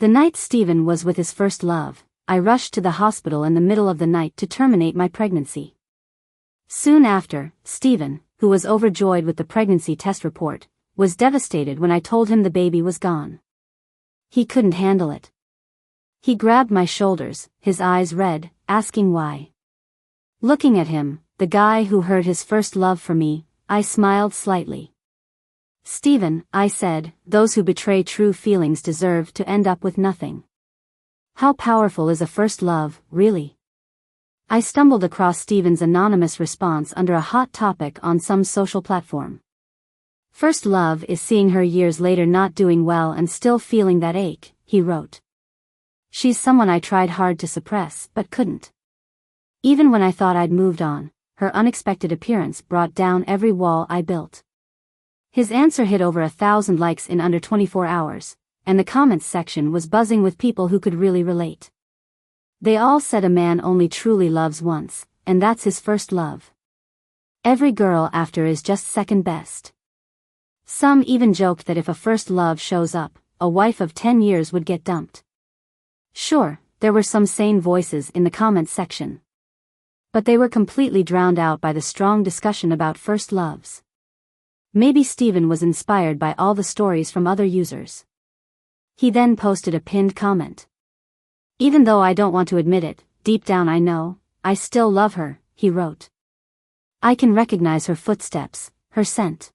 The night Steven was with his first love, I rushed to the hospital in the middle of the night to terminate my pregnancy. Soon after, Steven, who was overjoyed with the pregnancy test report, was devastated when I told him the baby was gone. He couldn't handle it. He grabbed my shoulders, his eyes red, asking why. Looking at him, the guy who heard his first love for me, I smiled slightly. "Steven," I said, "those who betray true feelings deserve to end up with nothing." How powerful is a first love, really? I stumbled across Steven's anonymous response under a hot topic on some social platform. "First love is seeing her years later not doing well and still feeling that ache," he wrote. "She's someone I tried hard to suppress but couldn't. Even when I thought I'd moved on, her unexpected appearance brought down every wall I built." His answer hit over 1,000 likes in under 24 hours, and the comments section was buzzing with people who could really relate. They all said a man only truly loves once, and that's his first love. Every girl after is just second best. Some even joked that if a first love shows up, a wife of 10 years would get dumped. Sure, there were some sane voices in the comments section. But they were completely drowned out by the strong discussion about first loves. Maybe Steven was inspired by all the stories from other users. He then posted a pinned comment. "Even though I don't want to admit it, deep down I know, I still love her," he wrote. "I can recognize her footsteps, her scent.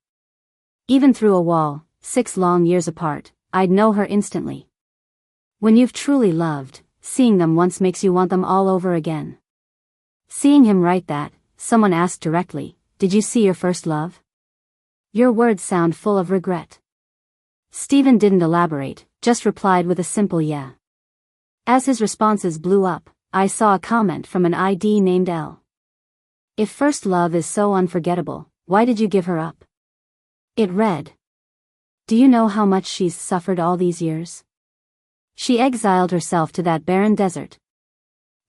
Even through a wall, 6 long years apart, I'd know her instantly." When you've truly loved, seeing them once makes you want them all over again. Seeing him write that, someone asked directly, "Did you see your first love? Your words sound full of regret." Steven didn't elaborate, just replied with a simple yeah. As his responses blew up, I saw a comment from an ID named L. "If first love is so unforgettable, why did you give her up?" It read, "Do you know how much she's suffered all these years? She exiled herself to that barren desert.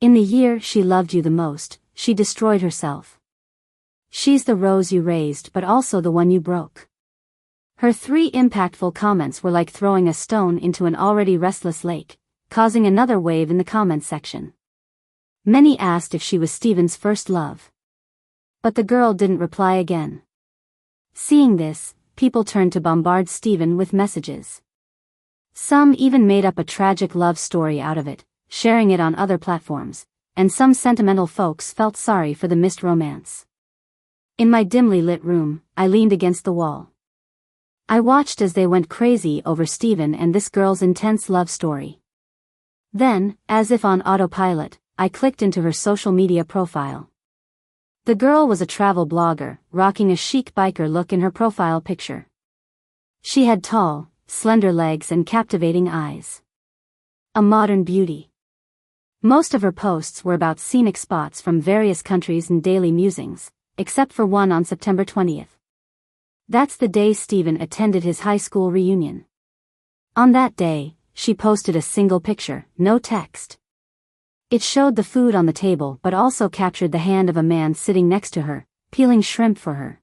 In the year she loved you the most, she destroyed herself. She's the rose you raised but also the one you broke." Her 3 impactful comments were like throwing a stone into an already restless lake, causing another wave in the comments section. Many asked if she was Steven's first love. But the girl didn't reply again. Seeing this, people turned to bombard Steven with messages. Some even made up a tragic love story out of it, sharing it on other platforms, and some sentimental folks felt sorry for the missed romance. In my dimly lit room, I leaned against the wall. I watched as they went crazy over Steven and this girl's intense love story. Then, as if on autopilot, I clicked into her social media profile. The girl was a travel blogger, rocking a chic biker look in her profile picture. She had tall, slender legs and captivating eyes. A modern beauty. Most of her posts were about scenic spots from various countries and daily musings, except for one on September 20th. That's the day Steven attended his high school reunion. On that day, she posted a single picture, no text. It showed the food on the table but also captured the hand of a man sitting next to her, peeling shrimp for her.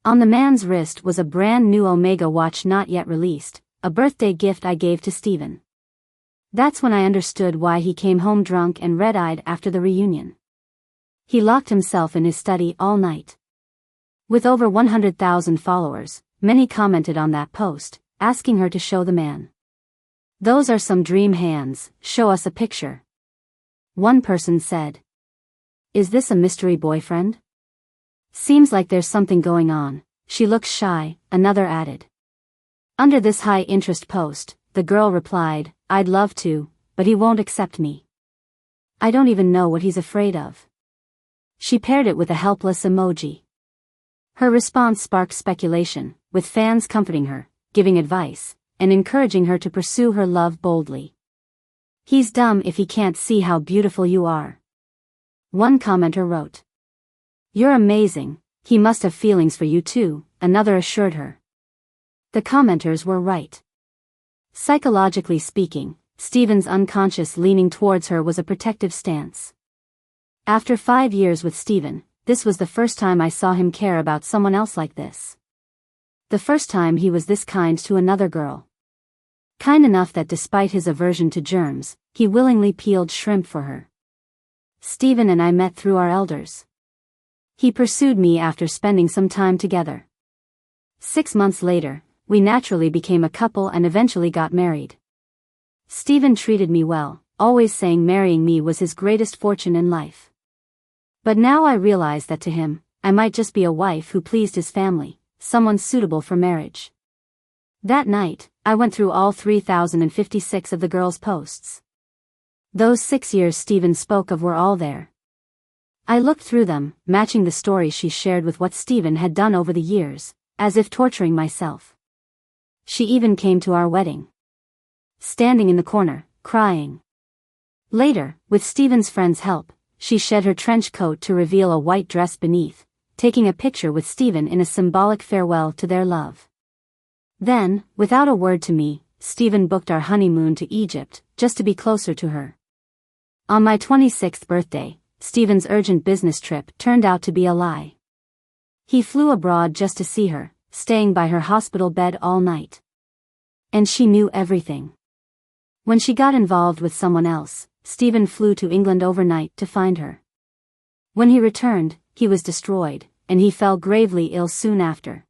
On the man's wrist was a brand new Omega watch not yet released, a birthday gift I gave to Steven. That's when I understood why he came home drunk and red-eyed after the reunion. He locked himself in his study all night. With over 100,000 followers, many commented on that post, asking her to show the man. "Those are some dream hands, show us a picture." One person said, "Is this a mystery boyfriend? Seems like there's something going on, she looks shy," another added. Under this high-interest post, the girl replied, "I'd love to, but he won't accept me. I don't even know what he's afraid of." She paired it with a helpless emoji. Her response sparked speculation, with fans comforting her, giving advice, and encouraging her to pursue her love boldly. "He's dumb if he can't see how beautiful you are." One commenter wrote, "You're amazing, he must have feelings for you too," another assured her. The commenters were right. Psychologically speaking, Steven's unconscious leaning towards her was a protective stance. After 5 years with Steven, this was the first time I saw him care about someone else like this. The first time he was this kind to another girl. Kind enough that despite his aversion to germs, he willingly peeled shrimp for her. Steven and I met through our elders. He pursued me after spending some time together. 6 months later, we naturally became a couple and eventually got married. Steven treated me well, always saying marrying me was his greatest fortune in life. But now I realize that to him, I might just be a wife who pleased his family, someone suitable for marriage. That night, I went through all 3,056 of the girl's posts. Those 6 years Steven spoke of were all there. I looked through them, matching the stories she shared with what Steven had done over the years, as if torturing myself. She even came to our wedding. Standing in the corner, crying. Later, with Steven's friend's help, she shed her trench coat to reveal a white dress beneath, taking a picture with Steven in a symbolic farewell to their love. Then, without a word to me, Steven booked our honeymoon to Egypt, just to be closer to her. On my 26th birthday, Steven's urgent business trip turned out to be a lie. He flew abroad just to see her, staying by her hospital bed all night. And she knew everything. When she got involved with someone else, Steven flew to England overnight to find her. When he returned, he was destroyed, and he fell gravely ill soon after.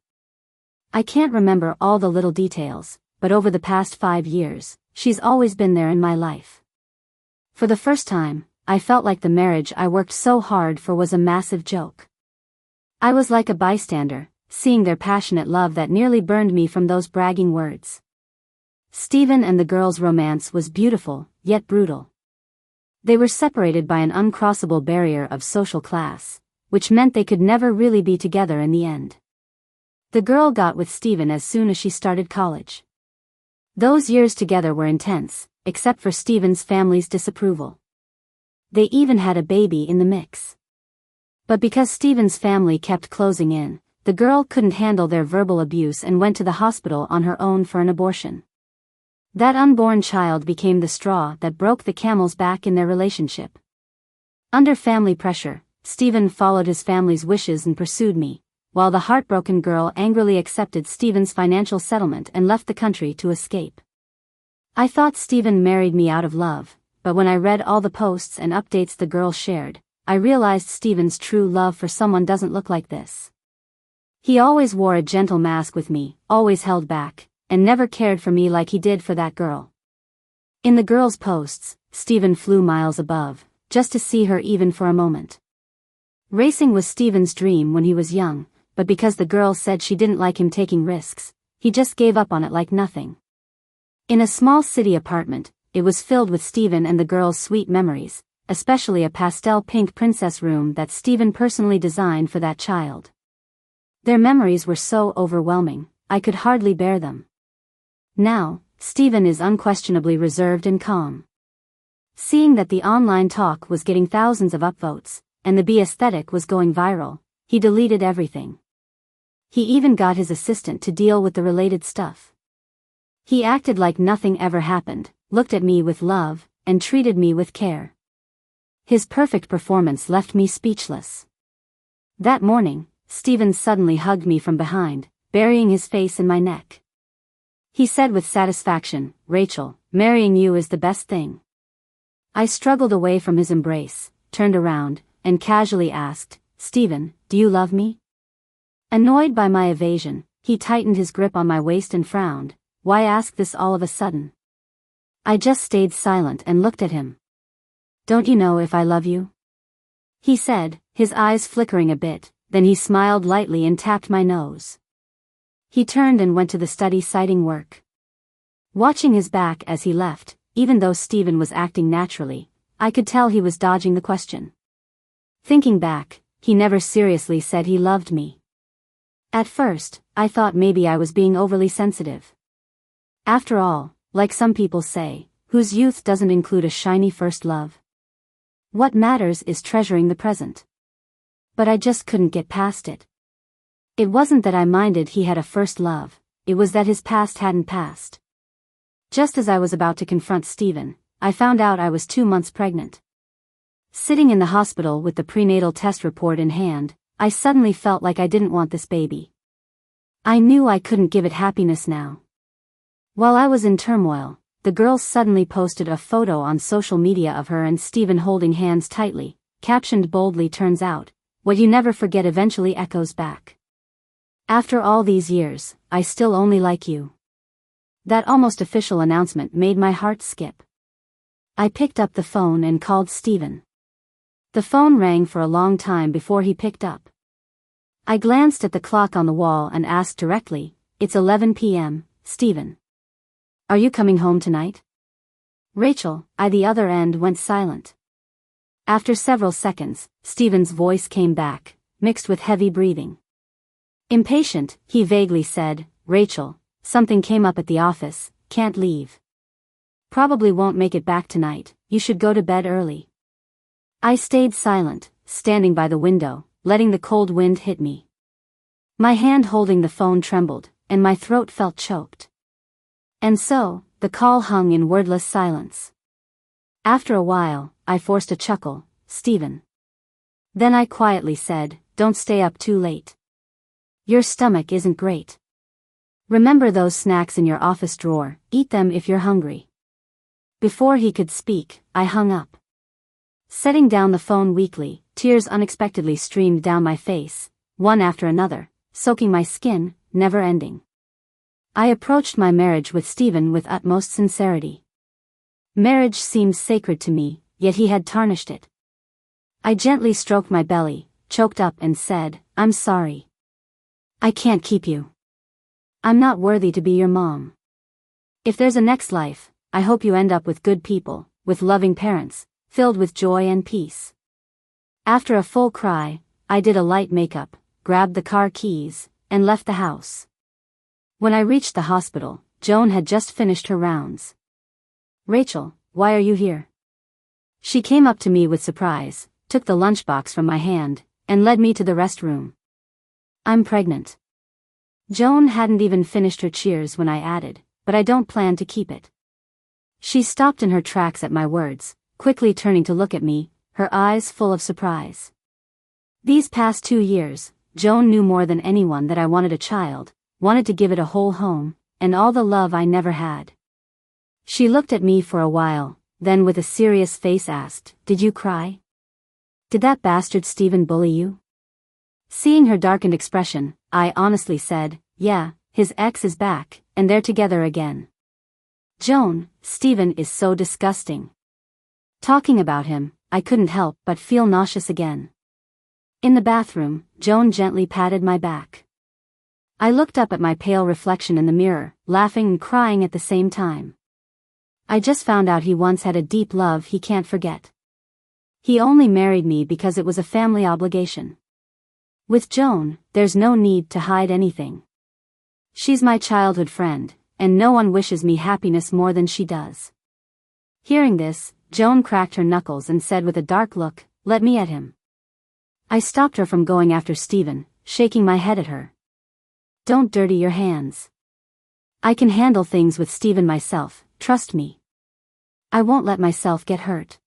I can't remember all the little details, but over the past 5 years, she's always been there in my life. For the first time, I felt like the marriage I worked so hard for was a massive joke. I was like a bystander, seeing their passionate love that nearly burned me from those bragging words. Steven and the girl's romance was beautiful, yet brutal. They were separated by an uncrossable barrier of social class, which meant they could never really be together in the end. The girl got with Steven as soon as she started college. Those years together were intense, except for Steven's family's disapproval. They even had a baby in the mix. But because Steven's family kept closing in, the girl couldn't handle their verbal abuse and went to the hospital on her own for an abortion. That unborn child became the straw that broke the camel's back in their relationship. Under family pressure, Steven followed his family's wishes and pursued me, while the heartbroken girl angrily accepted Steven's financial settlement and left the country to escape. I thought Steven married me out of love, but when I read all the posts and updates the girl shared, I realized Steven's true love for someone doesn't look like this. He always wore a gentle mask with me, always held back, and never cared for me like he did for that girl. In the girl's posts, Steven flew miles above, just to see her even for a moment. Racing was Steven's dream when he was young, but because the girl said she didn't like him taking risks, he just gave up on it like nothing. In a small city apartment, it was filled with Steven and the girl's sweet memories, especially a pastel pink princess room that Steven personally designed for that child. Their memories were so overwhelming, I could hardly bear them. Now, Steven is unquestionably reserved and calm. Seeing that the online talk was getting thousands of upvotes, and the B aesthetic was going viral, he deleted everything. He even got his assistant to deal with the related stuff. He acted like nothing ever happened, looked at me with love, and treated me with care. His perfect performance left me speechless. That morning, Steven suddenly hugged me from behind, burying his face in my neck. He said with satisfaction, "Rachel, marrying you is the best thing." I struggled away from his embrace, turned around, and casually asked, "Steven, do you love me?" Annoyed by my evasion, he tightened his grip on my waist and frowned. "Why ask this all of a sudden?" I just stayed silent and looked at him. "Don't you know if I love you?" he said, his eyes flickering a bit, then he smiled lightly and tapped my nose. He turned and went to the study citing work. Watching his back as he left, even though Steven was acting naturally, I could tell he was dodging the question. Thinking back, he never seriously said he loved me. At first, I thought maybe I was being overly sensitive. After all, like some people say, whose youth doesn't include a shiny first love? What matters is treasuring the present. But I just couldn't get past it. It wasn't that I minded he had a first love, it was that his past hadn't passed. Just as I was about to confront Steven, I found out I was 2 months pregnant. Sitting in the hospital with the prenatal test report in hand, I suddenly felt like I didn't want this baby. I knew I couldn't give it happiness now. While I was in turmoil, the girls suddenly posted a photo on social media of her and Steven holding hands tightly, captioned boldly, "Turns out, what you never forget eventually echoes back. After all these years, I still only like you." That almost official announcement made my heart skip. I picked up the phone and called Steven. The phone rang for a long time before he picked up. I glanced at the clock on the wall and asked directly, "It's 11 p.m., Steven. Are you coming home tonight?" Rachel, at the other end, went silent. After several seconds, Steven's voice came back, mixed with heavy breathing. Impatient, he vaguely said, "Rachel, something came up at the office, can't leave. Probably won't make it back tonight, you should go to bed early." I stayed silent, standing by the window, letting the cold wind hit me. My hand holding the phone trembled, and my throat felt choked. And so, the call hung in wordless silence. After a while, I forced a chuckle, "Steven." Then I quietly said, "Don't stay up too late. Your stomach isn't great. Remember those snacks in your office drawer, eat them if you're hungry." Before he could speak, I hung up. Setting down the phone weakly, tears unexpectedly streamed down my face, one after another, soaking my skin, never ending. I approached my marriage with Steven with utmost sincerity. Marriage seemed sacred to me, yet he had tarnished it. I gently stroked my belly, choked up, and said, "I'm sorry. I can't keep you. I'm not worthy to be your mom. If there's a next life, I hope you end up with good people, with loving parents, filled with joy and peace." After a full cry, I did a light makeup, grabbed the car keys, and left the house. When I reached the hospital, Joan had just finished her rounds. "Rachel, why are you here?" She came up to me with surprise, took the lunchbox from my hand, and led me to the restroom. "I'm pregnant." Joan hadn't even finished her cheers when I added, "But I don't plan to keep it." She stopped in her tracks at my words, quickly turning to look at me, her eyes full of surprise. These past 2 years, Joan knew more than anyone that I wanted a child, wanted to give it a whole home, and all the love I never had. She looked at me for a while, then with a serious face asked, "Did you cry? Did that bastard Steven bully you?" Seeing her darkened expression, I honestly said, "Yeah, his ex is back, and they're together again. Joan, Steven is so disgusting." Talking about him, I couldn't help but feel nauseous again. In the bathroom, Joan gently patted my back. I looked up at my pale reflection in the mirror, laughing and crying at the same time. I just found out he once had a deep love he can't forget. He only married me because it was a family obligation. With Joan, there's no need to hide anything. She's my childhood friend, and no one wishes me happiness more than she does. Hearing this, Joan cracked her knuckles and said with a dark look, "Let me at him." I stopped her from going after Steven, shaking my head at her. "Don't dirty your hands. I can handle things with Steven myself, trust me. I won't let myself get hurt."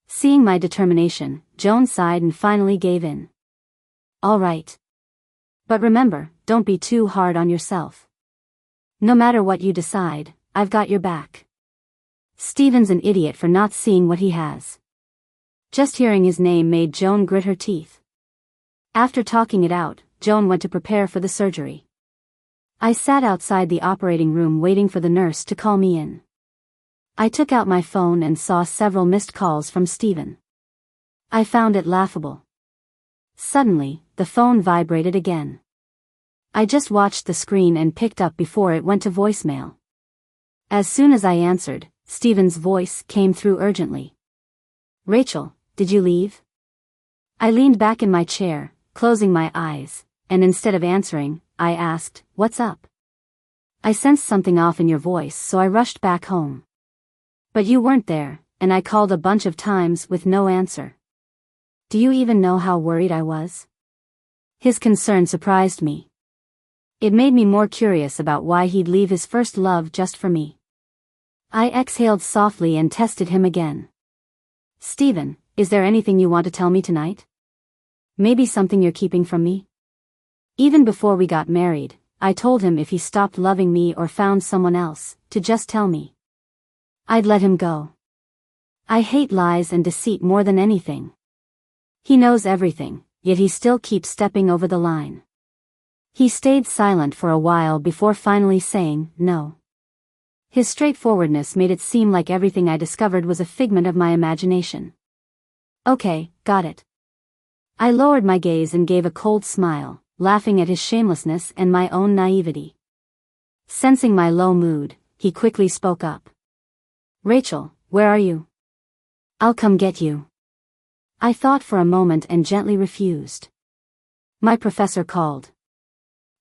Seeing my determination, Joan sighed and finally gave in. "All right. But remember, don't be too hard on yourself. No matter what you decide, I've got your back. Steven's an idiot for not seeing what he has." Just hearing his name made Joan grit her teeth. After talking it out, Joan went to prepare for the surgery. I sat outside the operating room waiting for the nurse to call me in. I took out my phone and saw several missed calls from Steven. I found it laughable. Suddenly, the phone vibrated again. I just watched the screen and picked up before it went to voicemail. As soon as I answered, Steven's voice came through urgently. "Rachel, did you leave?" I leaned back in my chair, closing my eyes, and instead of answering, I asked, "What's up?" "I sensed something off in your voice, so I rushed back home. But you weren't there, and I called a bunch of times with no answer. Do you even know how worried I was?" His concern surprised me. It made me more curious about why he'd leave his first love just for me. I exhaled softly and tested him again. "Steven, is there anything you want to tell me tonight? Maybe something you're keeping from me?" Even before we got married, I told him if he stopped loving me or found someone else, to just tell me. I'd let him go. I hate lies and deceit more than anything. He knows everything, yet he still keeps stepping over the line. He stayed silent for a while before finally saying, no. His straightforwardness made it seem like everything I discovered was a figment of my imagination. Okay, got it. I lowered my gaze and gave a cold smile, laughing at his shamelessness and my own naivety. Sensing my low mood, he quickly spoke up. Rachel, where are you? I'll come get you. I thought for a moment and gently refused. My professor called.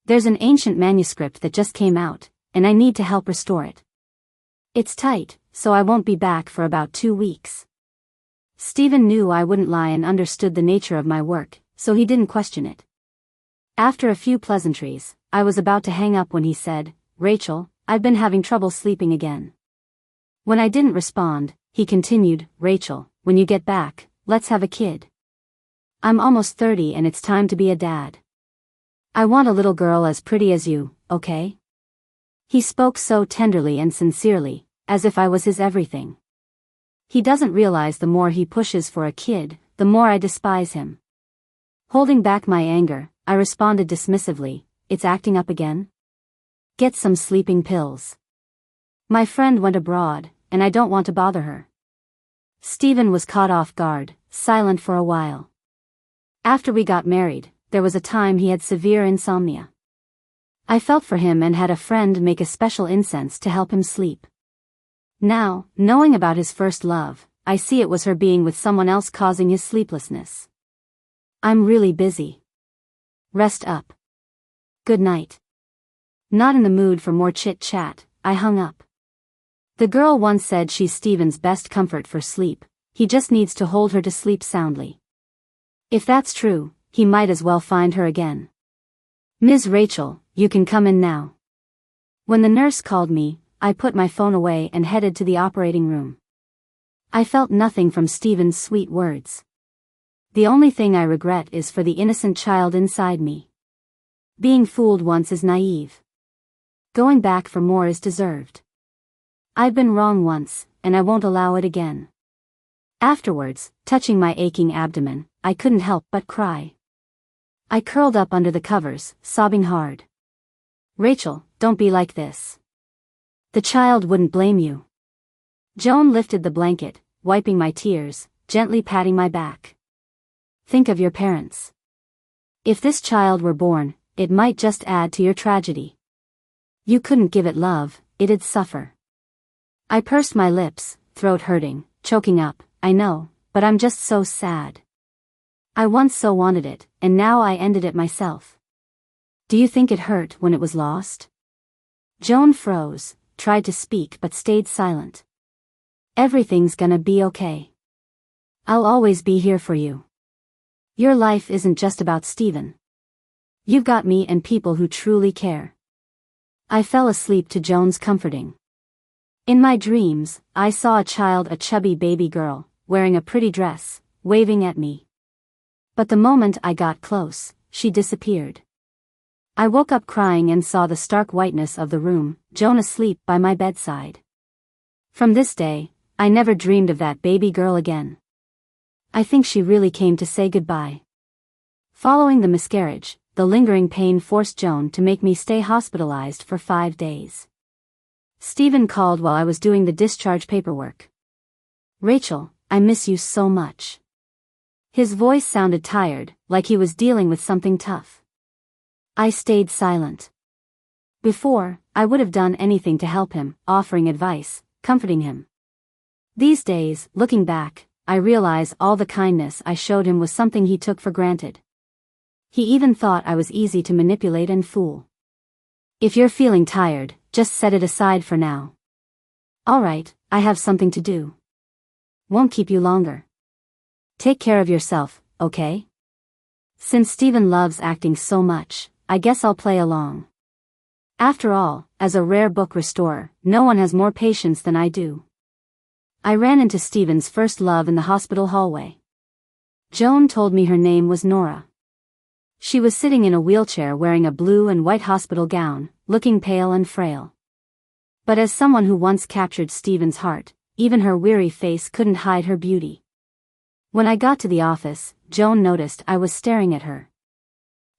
There's an ancient manuscript that just came out, and I need to help restore it. It's tight, so I won't be back for about 2 weeks. Steven knew I wouldn't lie and understood the nature of my work, so he didn't question it. After a few pleasantries, I was about to hang up when he said, Rachel, I've been having trouble sleeping again. When I didn't respond, he continued, Rachel, when you get back, let's have a kid. I'm almost 30 and it's time to be a dad. I want a little girl as pretty as you, okay? He spoke so tenderly and sincerely, as if I was his everything. He doesn't realize the more he pushes for a kid, the more I despise him. Holding back my anger, I responded dismissively, it's acting up again? Get some sleeping pills. My friend went abroad, and I don't want to bother her. Steven was caught off guard, silent for a while. After we got married, there was a time he had severe insomnia. I felt for him and had a friend make a special incense to help him sleep. Now, knowing about his first love, I see it was her being with someone else causing his sleeplessness. I'm really busy. Rest up. Good night. Not in the mood for more chit-chat, I hung up. The girl once said she's Steven's best comfort for sleep, he just needs to hold her to sleep soundly. If that's true, he might as well find her again. Ms. Rachel, you can come in now. When the nurse called me, I put my phone away and headed to the operating room. I felt nothing from Steven's sweet words. The only thing I regret is for the innocent child inside me. Being fooled once is naive. Going back for more is deserved. I've been wrong once, and I won't allow it again. Afterwards, touching my aching abdomen, I couldn't help but cry. I curled up under the covers, sobbing hard. Rachel, don't be like this. The child wouldn't blame you. Joan lifted the blanket, wiping my tears, gently patting my back. Think of your parents. If this child were born, it might just add to your tragedy. You couldn't give it love, it'd suffer. I pursed my lips, throat hurting, choking up, I know, but I'm just so sad. I once so wanted it, and now I ended it myself. Do you think it hurt when it was lost? Joan froze, tried to speak but stayed silent. Everything's gonna be okay. I'll always be here for you. Your life isn't just about Steven. You've got me and people who truly care. I fell asleep to Joan's comforting. In my dreams, I saw a child, a chubby baby girl, wearing a pretty dress, waving at me. But the moment I got close, she disappeared. I woke up crying and saw the stark whiteness of the room, Joan asleep by my bedside. From this day, I never dreamed of that baby girl again. I think she really came to say goodbye. Following the miscarriage, the lingering pain forced Joan to make me stay hospitalized for 5 days. Steven called while I was doing the discharge paperwork. Rachel, I miss you so much. His voice sounded tired, like he was dealing with something tough. I stayed silent. Before, I would have done anything to help him, offering advice, comforting him. These days, looking back, I realize all the kindness I showed him was something he took for granted. He even thought I was easy to manipulate and fool. If you're feeling tired, just set it aside for now. Alright, I have something to do. Won't keep you longer. Take care of yourself, okay? Since Steven loves acting so much, I guess I'll play along. After all, as a rare book restorer, no one has more patience than I do. I ran into Steven's first love in the hospital hallway. Joan told me her name was Nora. She was sitting in a wheelchair wearing a blue and white hospital gown, looking pale and frail. But as someone who once captured Steven's heart, even her weary face couldn't hide her beauty. When I got to the office, Joan noticed I was staring at her.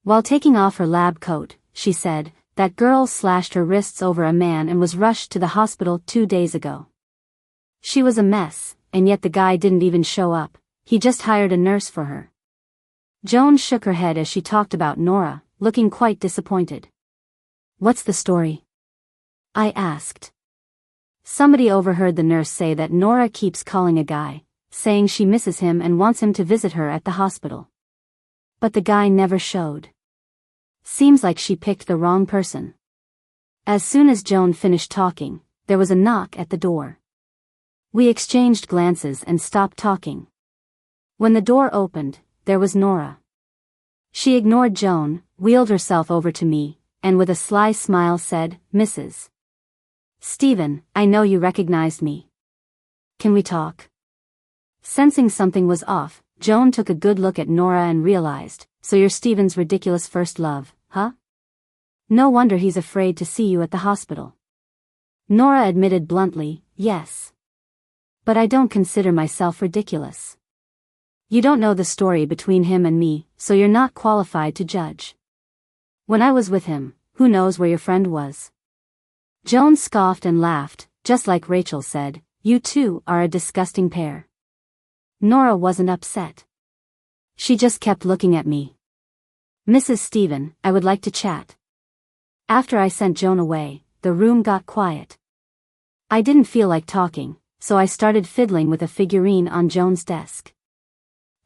While taking off her lab coat, she said, "That girl slashed her wrists over a man and was rushed to the hospital 2 days ago. She was a mess, and yet the guy didn't even show up, he just hired a nurse for her." Joan shook her head as she talked about Nora, looking quite disappointed. "What's the story?" I asked. "Somebody overheard the nurse say that Nora keeps calling a guy, saying she misses him and wants him to visit her at the hospital. But the guy never showed. Seems like she picked the wrong person." As soon as Joan finished talking, there was a knock at the door. We exchanged glances and stopped talking. When the door opened, there was Nora. She ignored Joan, wheeled herself over to me, and with a sly smile said, "Mrs. Steven, I know you recognized me. Can we talk?" Sensing something was off, Joan took a good look at Nora and realized, "So you're Steven's ridiculous first love, huh? No wonder he's afraid to see you at the hospital." Nora admitted bluntly, "Yes. But I don't consider myself ridiculous. You don't know the story between him and me, so you're not qualified to judge. When I was with him, who knows where your friend was?" Joan scoffed and laughed, just like Rachel said, "You two are a disgusting pair." Nora wasn't upset. She just kept looking at me. "Mrs. Steven, I would like to chat." After I sent Joan away, the room got quiet. I didn't feel like talking, so I started fiddling with a figurine on Joan's desk.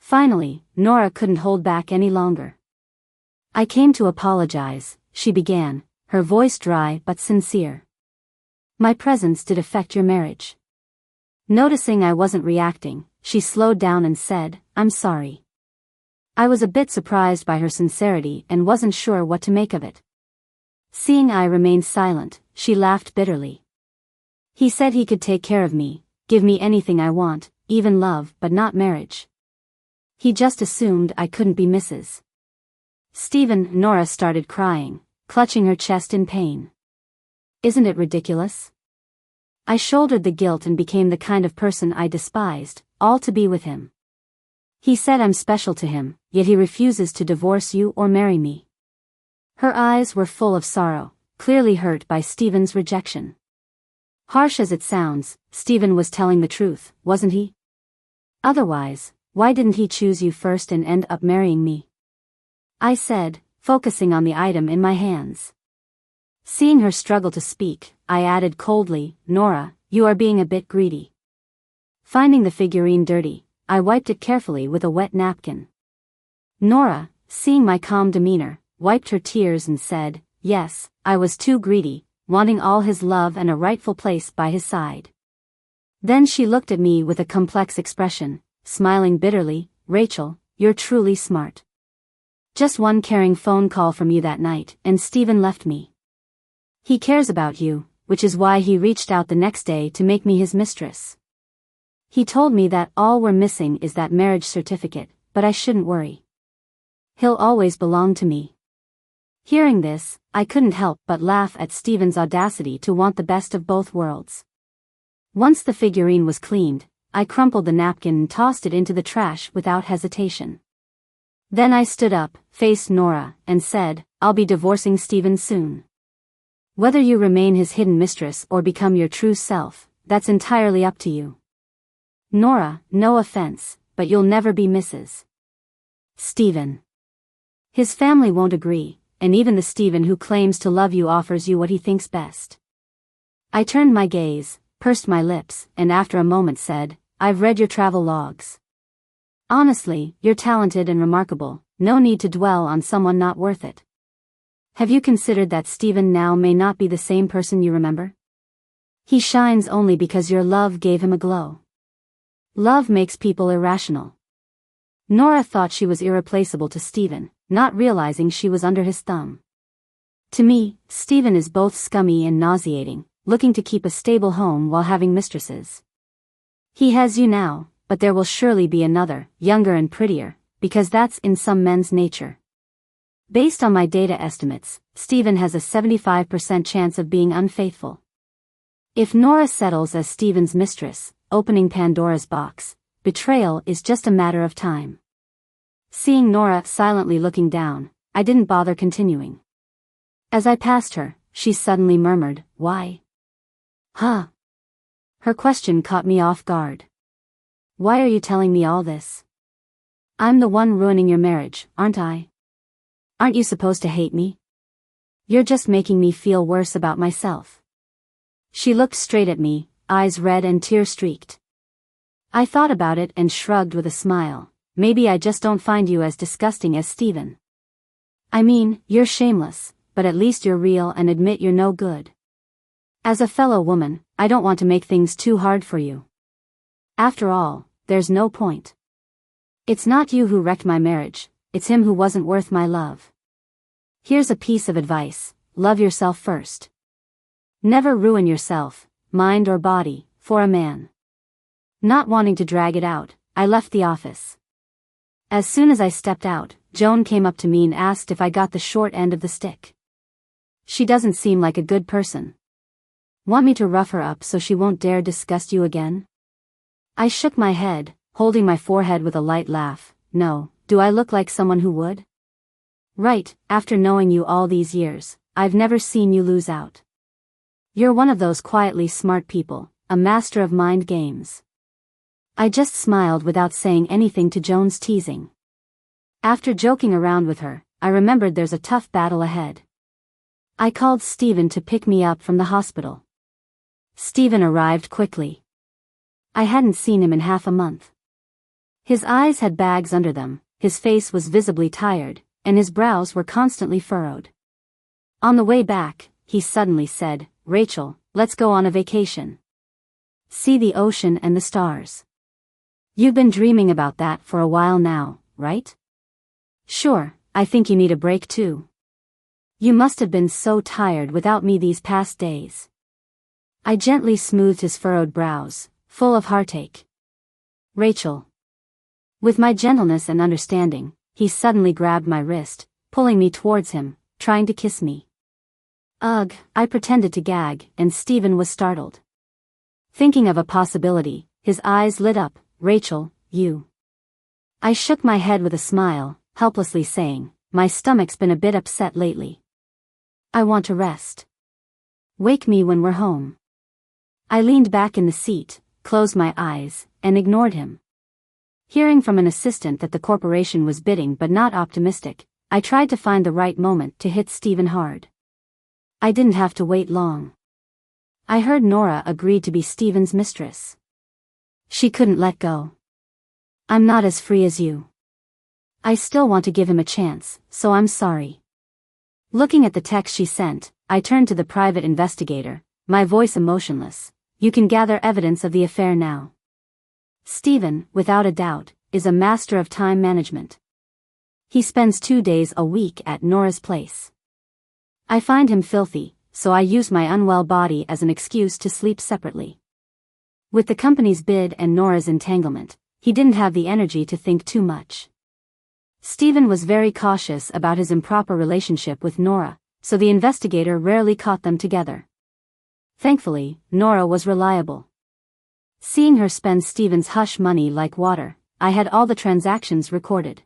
Finally, Nora couldn't hold back any longer. "I came to apologize," she began, her voice dry but sincere. "My presence did affect your marriage." Noticing I wasn't reacting, she slowed down and said, "I'm sorry." I was a bit surprised by her sincerity and wasn't sure what to make of it. Seeing I remained silent, she laughed bitterly. "He said he could take care of me, give me anything I want, even love, but not marriage. He just assumed I couldn't be Mrs. Steven." Nora started crying, clutching her chest in pain. "Isn't it ridiculous? I shouldered the guilt and became the kind of person I despised, all to be with him. He said I'm special to him, yet he refuses to divorce you or marry me." Her eyes were full of sorrow, clearly hurt by Steven's rejection. Harsh as it sounds, Steven was telling the truth, wasn't he? Otherwise, why didn't he choose you first and end up marrying me? I said, focusing on the item in my hands. Seeing her struggle to speak, I added coldly, "Nora, you are being a bit greedy." Finding the figurine dirty, I wiped it carefully with a wet napkin. Nora, seeing my calm demeanor, wiped her tears and said, "Yes, I was too greedy, wanting all his love and a rightful place by his side." Then she looked at me with a complex expression, smiling bitterly, "Rachel, you're truly smart. Just one caring phone call from you that night, and Steven left me. He cares about you, which is why he reached out the next day to make me his mistress. He told me that all we're missing is that marriage certificate, but I shouldn't worry. He'll always belong to me." Hearing this, I couldn't help but laugh at Steven's audacity to want the best of both worlds. Once the figurine was cleaned, I crumpled the napkin and tossed it into the trash without hesitation. Then I stood up, faced Nora, and said, "I'll be divorcing Steven soon. Whether you remain his hidden mistress or become your true self, that's entirely up to you. Nora, no offense, but you'll never be Mrs. Steven. His family won't agree, and even the Steven who claims to love you offers you what he thinks best." I turned my gaze, pursed my lips, and after a moment said, "I've read your travel logs. Honestly, you're talented and remarkable, no need to dwell on someone not worth it. Have you considered that Steven now may not be the same person you remember? He shines only because your love gave him a glow. Love makes people irrational." Nora thought she was irreplaceable to Steven, not realizing she was under his thumb. To me, Steven is both scummy and nauseating, looking to keep a stable home while having mistresses. He has you now, but there will surely be another, younger and prettier, because that's in some men's nature. Based on my data estimates, Steven has a 75% chance of being unfaithful. If Nora settles as Steven's mistress, opening Pandora's box, betrayal is just a matter of time. Seeing Nora silently looking down, I didn't bother continuing. As I passed her, she suddenly murmured, "Why?" Huh? Her question caught me off guard. "Why are you telling me all this? I'm the one ruining your marriage, aren't I? Aren't you supposed to hate me? You're just making me feel worse about myself." She looked straight at me, eyes red and tear-streaked. I thought about it and shrugged with a smile. Maybe I just don't find you as disgusting as Steven. I mean, you're shameless, but at least you're real and admit you're no good. As a fellow woman, I don't want to make things too hard for you. After all, there's no point. It's not you who wrecked my marriage, it's him who wasn't worth my love. Here's a piece of advice: love yourself first. Never ruin yourself, mind or body, for a man. Not wanting to drag it out, I left the office. As soon as I stepped out, Joan came up to me and asked if I got the short end of the stick. She doesn't seem like a good person. Want me to rough her up so she won't dare disgust you again? I shook my head, holding my forehead with a light laugh. No, do I look like someone who would? Right, after knowing you all these years, I've never seen you lose out. You're one of those quietly smart people, a master of mind games. I just smiled without saying anything to Joan's teasing. After joking around with her, I remembered there's a tough battle ahead. I called Steven to pick me up from the hospital. Steven arrived quickly. I hadn't seen him in half a month. His eyes had bags under them, his face was visibly tired, and his brows were constantly furrowed. On the way back, he suddenly said, "Rachel, let's go on a vacation. See the ocean and the stars. You've been dreaming about that for a while now, right?" "Sure, I think you need a break too. You must have been so tired without me these past days." I gently smoothed his furrowed brows, full of heartache. "Rachel." With my gentleness and understanding, he suddenly grabbed my wrist, pulling me towards him, trying to kiss me. Ugh, I pretended to gag, and Steven was startled. Thinking of a possibility, his eyes lit up. "Rachel, you." I shook my head with a smile, helplessly saying, "My stomach's been a bit upset lately. I want to rest. Wake me when we're home." I leaned back in the seat, closed my eyes, and ignored him. Hearing from an assistant that the corporation was bidding but not optimistic, I tried to find the right moment to hit Steven hard. I didn't have to wait long. I heard Nora agreed to be Steven's mistress. She couldn't let go. "I'm not as free as you. I still want to give him a chance, so I'm sorry." Looking at the text she sent, I turned to the private investigator, my voice emotionless. "You can gather evidence of the affair now. Steven, without a doubt, is a master of time management. He spends 2 days a week at Nora's place. I find him filthy, so I use my unwell body as an excuse to sleep separately. With the company's bid and Nora's entanglement, he didn't have the energy to think too much. Steven was very cautious about his improper relationship with Nora, so the investigator rarely caught them together. Thankfully, Nora was reliable. Seeing her spend Steven's hush money like water, I had all the transactions recorded.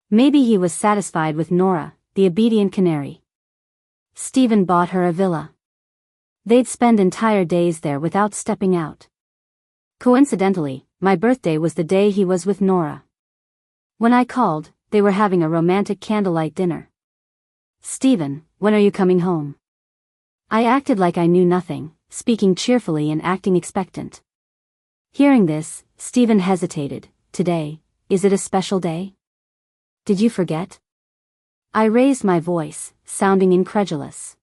Maybe he was satisfied with Nora, the obedient canary. Steven bought her a villa. They'd spend entire days there without stepping out. Coincidentally, my birthday was the day he was with Nora. When I called, they were having a romantic candlelight dinner. "Steven, when are you coming home?" I acted like I knew nothing, speaking cheerfully and acting expectant. Hearing this, Steven hesitated. "Today, is it a special day? Did you forget?" I raised my voice, sounding incredulous.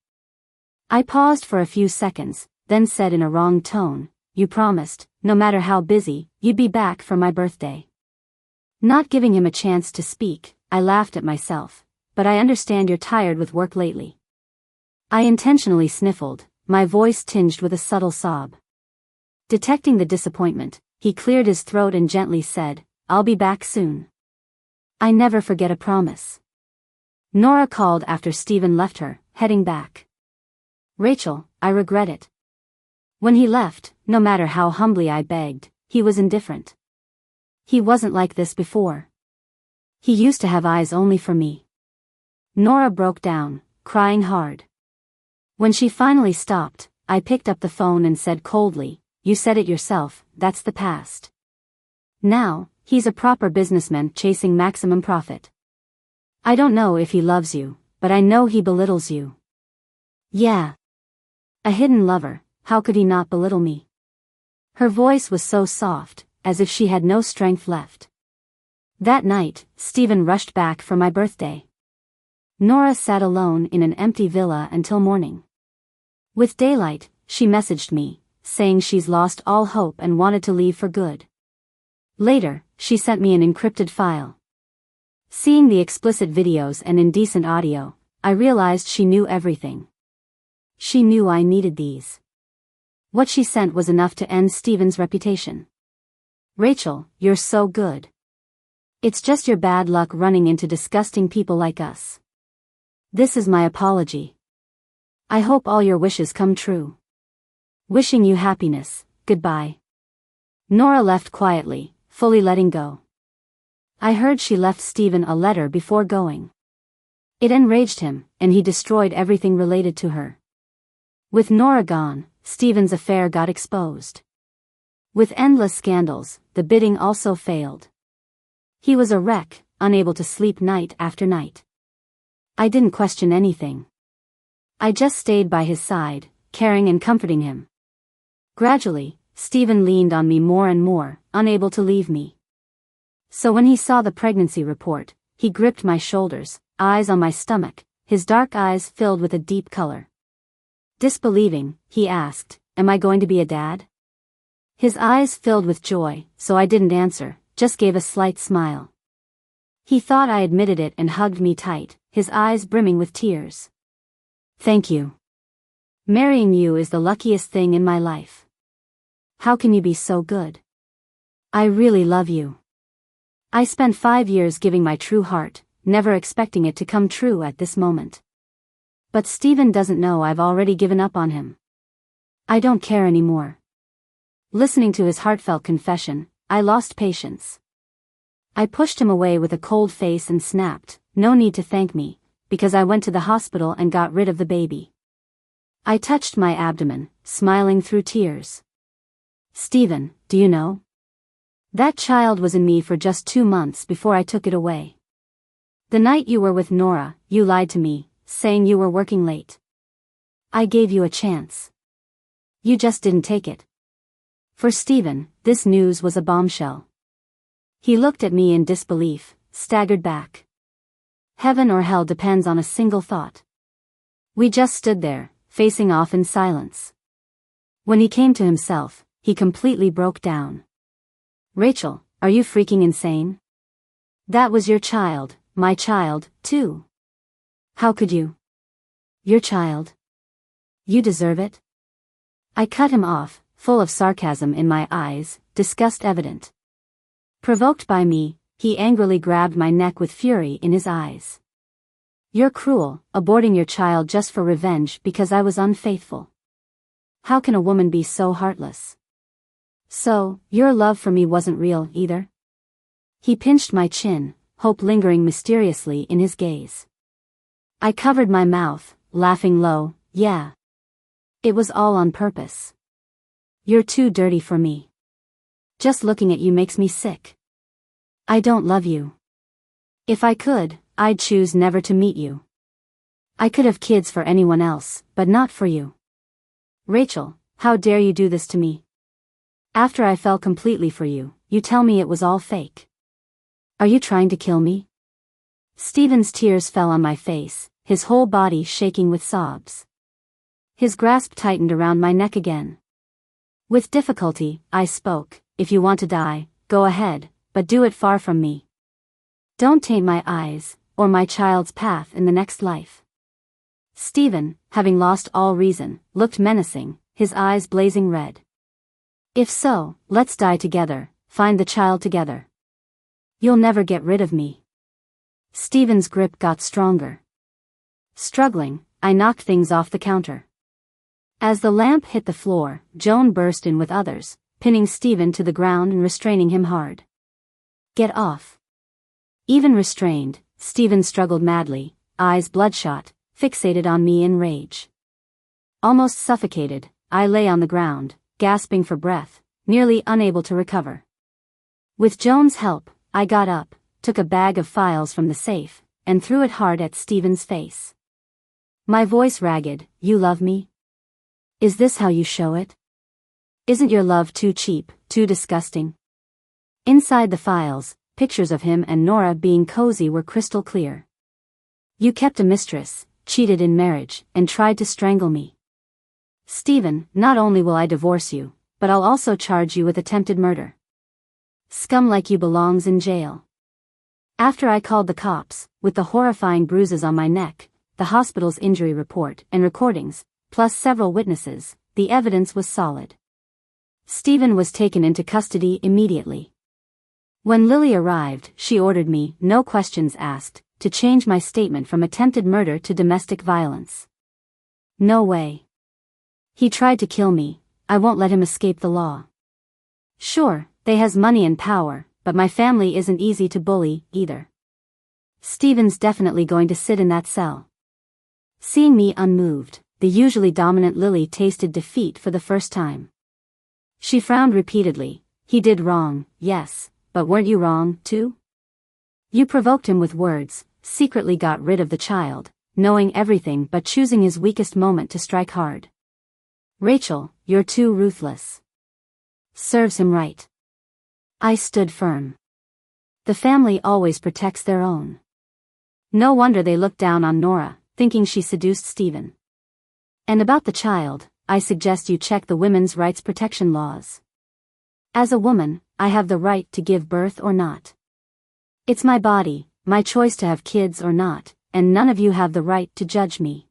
I paused for a few seconds, then said in a wrong tone, "You promised, no matter how busy, you'd be back for my birthday." Not giving him a chance to speak, I laughed at myself. "But I understand you're tired with work lately." I intentionally sniffled, my voice tinged with a subtle sob. Detecting the disappointment, he cleared his throat and gently said, "I'll be back soon. I never forget a promise." Nora called after Steven left her, heading back. Rachel, I regret it. When he left, no matter how humbly I begged, he was indifferent. He wasn't like this before. He used to have eyes only for me. Nora broke down, crying hard. When she finally stopped, I picked up the phone and said coldly, "You said it yourself, that's the past. Now, he's a proper businessman chasing maximum profit. I don't know if he loves you, but I know he belittles you." Yeah. A hidden lover, how could he not belittle me? Her voice was so soft, as if she had no strength left. That night, Steven rushed back for my birthday. Nora sat alone in an empty villa until morning. With daylight, she messaged me, saying she's lost all hope and wanted to leave for good. Later, she sent me an encrypted file. Seeing the explicit videos and indecent audio, I realized she knew everything. She knew I needed these. What she sent was enough to end Steven's reputation. "Rachel, you're so good. It's just your bad luck running into disgusting people like us. This is my apology. I hope all your wishes come true. Wishing you happiness, goodbye." Nora left quietly, fully letting go. I heard she left Steven a letter before going. It enraged him, and he destroyed everything related to her. With Nora gone, Steven's affair got exposed. With endless scandals, the bidding also failed. He was a wreck, unable to sleep night after night. I didn't question anything. I just stayed by his side, caring and comforting him. Gradually, Steven leaned on me more and more, unable to leave me. So when he saw the pregnancy report, he gripped my shoulders, eyes on my stomach, his dark eyes filled with a deep color. Disbelieving, he asked, "Am I going to be a dad?" His eyes filled with joy, so I didn't answer, just gave a slight smile. He thought I admitted it and hugged me tight, his eyes brimming with tears. "Thank you. Marrying you is the luckiest thing in my life. How can you be so good? I really love you." I spent 5 years giving my true heart, never expecting it to come true at this moment. But Steven doesn't know I've already given up on him. I don't care anymore. Listening to his heartfelt confession, I lost patience. I pushed him away with a cold face and snapped, "No need to thank me, because I went to the hospital and got rid of the baby." I touched my abdomen, smiling through tears. "Steven, do you know? That child was in me for just 2 months before I took it away. The night you were with Nora, you lied to me, saying you were working late. I gave you a chance. You just didn't take it." For Steven, this news was a bombshell. He looked at me in disbelief, staggered back. Heaven or hell depends on a single thought. We just stood there, facing off in silence. When he came to himself, he completely broke down. "Rachel, are you freaking insane? That was your child, my child, too. How could you? Your child. You deserve it." I cut him off, full of sarcasm in my eyes, disgust evident. Provoked by me, he angrily grabbed my neck with fury in his eyes. "You're cruel, aborting your child just for revenge because I was unfaithful. How can a woman be so heartless? So, your love for me wasn't real either?" He pinched my chin, hope lingering mysteriously in his gaze. I covered my mouth, laughing low, "Yeah. It was all on purpose. You're too dirty for me. Just looking at you makes me sick. I don't love you. If I could, I'd choose never to meet you. I could have kids for anyone else, but not for you. Rachel, how dare you do this to me? After I fell completely for you, you tell me it was all fake. Are you trying to kill me?" Steven's tears fell on my face, his whole body shaking with sobs. His grasp tightened around my neck again. With difficulty, I spoke, "If you want to die, go ahead, but do it far from me. Don't taint my eyes, or my child's path in the next life." Steven, having lost all reason, looked menacing, his eyes blazing red. "If so, let's die together, find the child together. You'll never get rid of me." Steven's grip got stronger. Struggling, I knocked things off the counter. As the lamp hit the floor, Joan burst in with others, pinning Steven to the ground and restraining him hard. Get off. Even restrained, Steven struggled madly, eyes bloodshot, fixated on me in rage. Almost suffocated, I lay on the ground, gasping for breath, nearly unable to recover. With Joan's help, I got up, took a bag of files from the safe, and threw it hard at Steven's face. My voice ragged, "You love me? Is this how you show it? Isn't your love too cheap, too disgusting?" Inside the files, pictures of him and Nora being cozy were crystal clear. "You kept a mistress, cheated in marriage, and tried to strangle me. Steven, not only will I divorce you, but I'll also charge you with attempted murder. Scum like you belongs in jail." After I called the cops, with the horrifying bruises on my neck, the hospital's injury report and recordings, plus several witnesses, the evidence was solid. Steven was taken into custody immediately. When Lily arrived, she ordered me, no questions asked, to change my statement from attempted murder to domestic violence. No way. He tried to kill me, I won't let him escape the law. Sure, they has money and power, but my family isn't easy to bully, either. Steven's definitely going to sit in that cell. Seeing me unmoved, the usually dominant Lily tasted defeat for the first time. She frowned repeatedly. "He did wrong, yes, but weren't you wrong, too? You provoked him with words, secretly got rid of the child, knowing everything but choosing his weakest moment to strike hard. Rachel, you're too ruthless. Serves him right." I stood firm. The family always protects their own. No wonder they looked down on Nora, thinking she seduced Steven. And about the child, I suggest you check the women's rights protection laws. As a woman, I have the right to give birth or not. It's my body, my choice to have kids or not, and none of you have the right to judge me.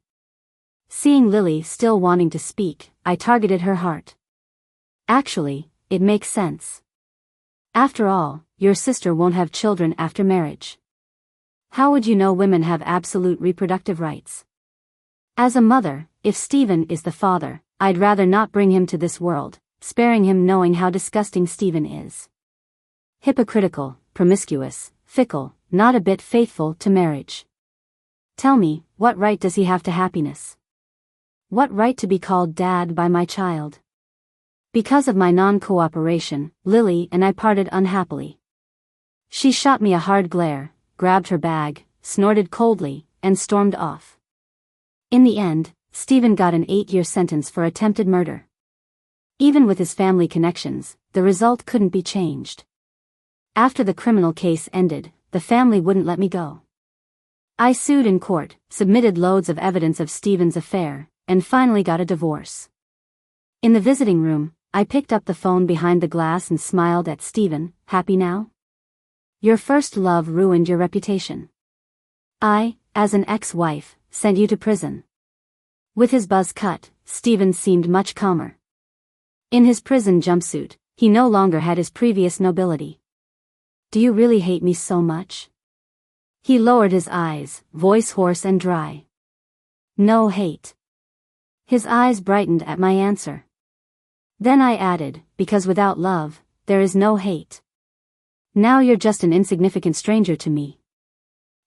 Seeing Lily still wanting to speak, I targeted her heart. Actually, it makes sense. After all, your sister won't have children after marriage. How would you know women have absolute reproductive rights? As a mother, if Steven is the father, I'd rather not bring him to this world, sparing him knowing how disgusting Steven is. Hypocritical, promiscuous, fickle, not a bit faithful to marriage. Tell me, what right does he have to happiness? What right to be called dad by my child? Because of my non-cooperation, Lily and I parted unhappily. She shot me a hard glare, grabbed her bag, snorted coldly, and stormed off. In the end, Steven got an 8-year sentence for attempted murder. Even with his family connections, the result couldn't be changed. After the criminal case ended, the family wouldn't let me go. I sued in court, submitted loads of evidence of Steven's affair, and finally got a divorce. In the visiting room, I picked up the phone behind the glass and smiled at Steven. "Happy now? Your first love ruined your reputation. I, as an ex-wife, sent you to prison." With his buzz cut, Steven seemed much calmer. In his prison jumpsuit, he no longer had his previous nobility. "Do you really hate me so much?" He lowered his eyes, voice hoarse and dry. "No hate." His eyes brightened at my answer. Then I added, "Because without love, there is no hate. Now you're just an insignificant stranger to me."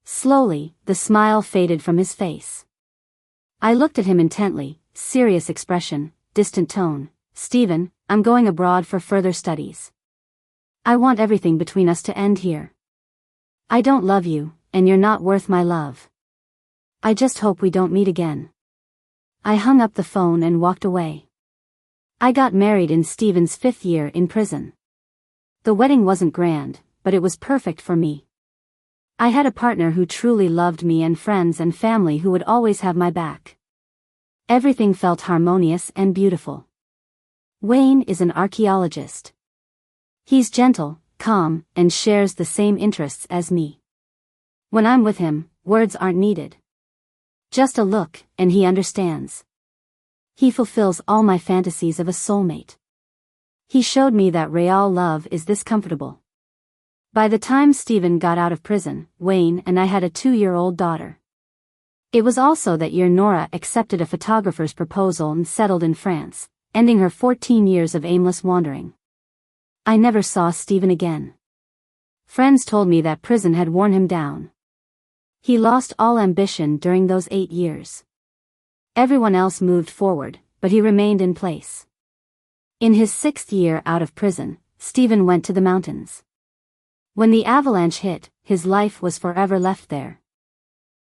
Slowly, the smile faded from his face. I looked at him intently, serious expression, distant tone. "Steven, I'm going abroad for further studies. I want everything between us to end here. I don't love you, and you're not worth my love. I just hope we don't meet again." I hung up the phone and walked away. I got married in Steven's 5th year in prison. The wedding wasn't grand, but it was perfect for me. I had a partner who truly loved me and friends and family who would always have my back. Everything felt harmonious and beautiful. Wayne is an archaeologist. He's gentle, calm, and shares the same interests as me. When I'm with him, words aren't needed. Just a look, and he understands. He fulfills all my fantasies of a soulmate. He showed me that real love is this comfortable. By the time Steven got out of prison, Wayne and I had a 2-year-old daughter. It was also that year Nora accepted a photographer's proposal and settled in France, ending her 14 years of aimless wandering. I never saw Steven again. Friends told me that prison had worn him down. He lost all ambition during those 8 years. Everyone else moved forward, but he remained in place. In his 6th year out of prison, Steven went to the mountains. When the avalanche hit, his life was forever left there.